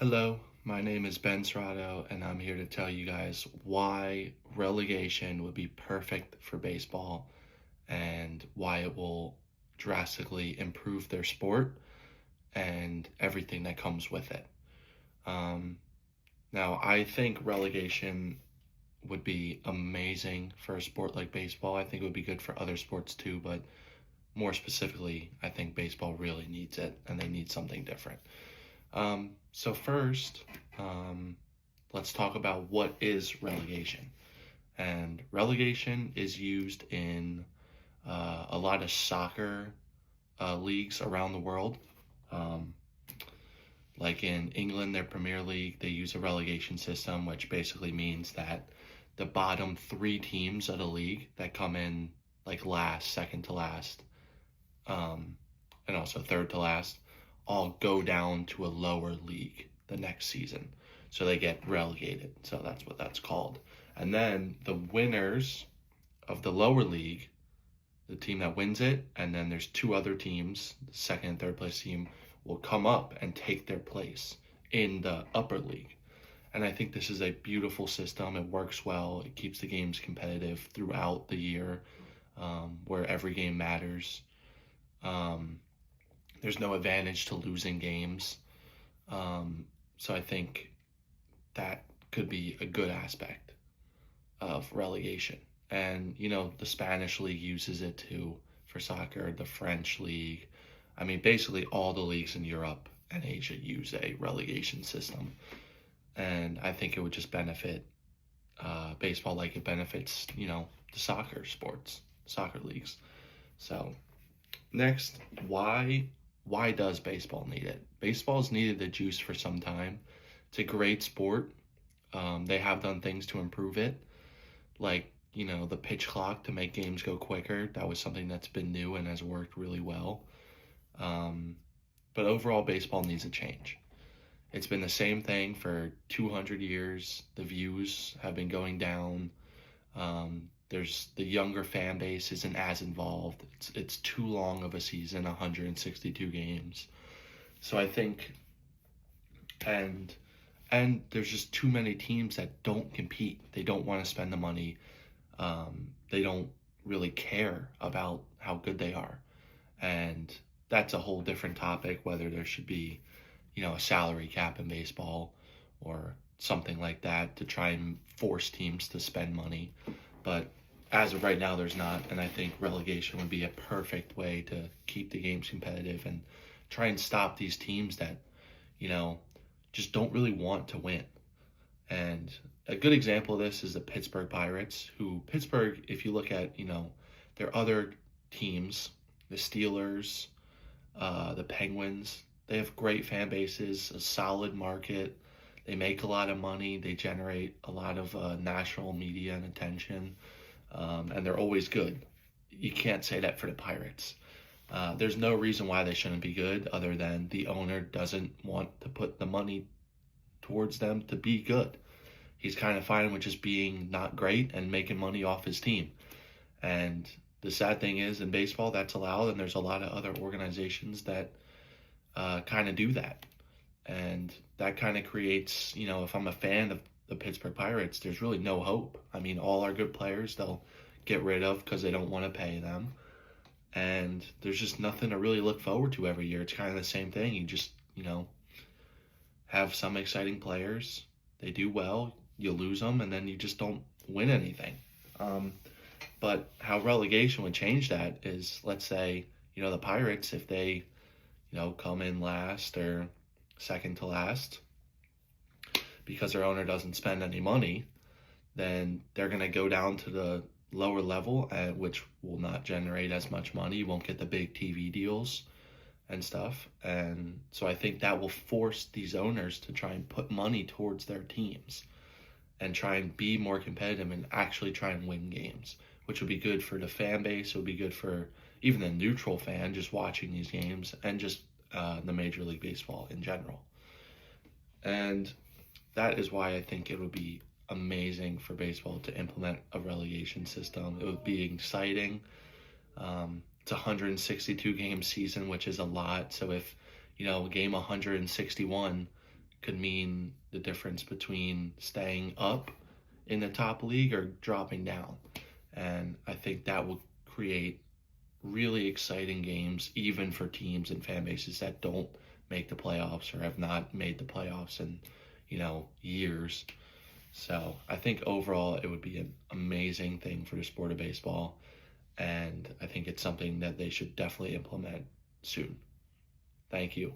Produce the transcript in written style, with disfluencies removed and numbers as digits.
Hello, my name is Ben Serrato, and I'm here to tell you guys why relegation would be perfect for baseball and why it will drastically improve their sport and everything that comes with it. Um, Now, I think relegation would be amazing for a sport like baseball. I think it would be good for other sports too, but more specifically, I think baseball really needs it and they need something different. So first, um, let's talk about what is relegation. And relegation is used in a lot of soccer leagues around the world. Um, like in England, their Premier League, they use a relegation system, which basically means that the bottom three teams of the league that come in like last, second to last, um, and also third to last, all go down to a lower league the next season. So they get relegated. So that's what that's called. And then the winners of the lower league, the team that wins it, and then there's two other teams, the second and third place team, will come up and take their place in the upper league. And I think this is a beautiful system. It works well. It keeps the games competitive throughout the year, where every game matters. Um, there's no advantage to losing games. So I think that could be a good aspect of relegation. And, the Spanish league uses it too for soccer, the French league. I mean, basically all the leagues in Europe and Asia use a relegation system. And I think it would just benefit baseball like it benefits, the soccer leagues. So next, why does baseball need it? Baseball's needed the juice for some time. It's a great sport. They have done things to improve it, like the pitch clock to make games go quicker. That was something that's been new and has worked really well. But overall, baseball needs a change. It's been the same thing for 200 years. The views have been going down. There's the younger fan base isn't as involved. It's too long of a season, 162 games. So I think, and there's just too many teams that don't compete. They don't want to spend the money. They don't really care about how good they are, and that's a whole different topic. Whether there should be, a salary cap in baseball or something like that to try and force teams to spend money. But as of right now, there's not. And I think relegation would be a perfect way to keep the games competitive and try and stop these teams that, just don't really want to win. And a good example of this is the Pittsburgh Pirates, who Pittsburgh, if you look at, their other teams, the Steelers, the Penguins, they have great fan bases, a solid market. They make a lot of money. They generate a lot of national media and attention, and they're always good. You can't say that for the Pirates. There's no reason why they shouldn't be good other than the owner doesn't want to put the money towards them to be good. He's kind of fine with just being not great and making money off his team. And the sad thing is, in baseball, that's allowed, and there's a lot of other organizations that kind of do that. And that kind of creates, if I'm a fan of the Pittsburgh Pirates, there's really no hope. I mean, all our good players, they'll get rid of because they don't want to pay them. And there's just nothing to really look forward to every year. It's kind of the same thing. You just, have some exciting players. They do well. You lose them, and then you just don't win anything. But how relegation would change that is, let's say, the Pirates, if they, come in last or second to last because their owner doesn't spend any money, then they're going to go down to the lower level, which will not generate as much money. You won't get the big TV deals and stuff. And so I think that will force these owners to try and put money towards their teams and try and be more competitive and actually try and win games, which would be good for the fan base. It would be good for even the neutral fan just watching these games and just the Major League Baseball in general. And that is why I think it would be amazing for baseball to implement a relegation system. It would be exciting. It's a 162 game season, which is a lot. So if, game 161 could mean the difference between staying up in the top league or dropping down. And I think that will create really exciting games, even for teams and fan bases that don't make the playoffs or have not made the playoffs in, years. So I think overall it would be an amazing thing for the sport of baseball. And I think it's something that they should definitely implement soon. Thank you.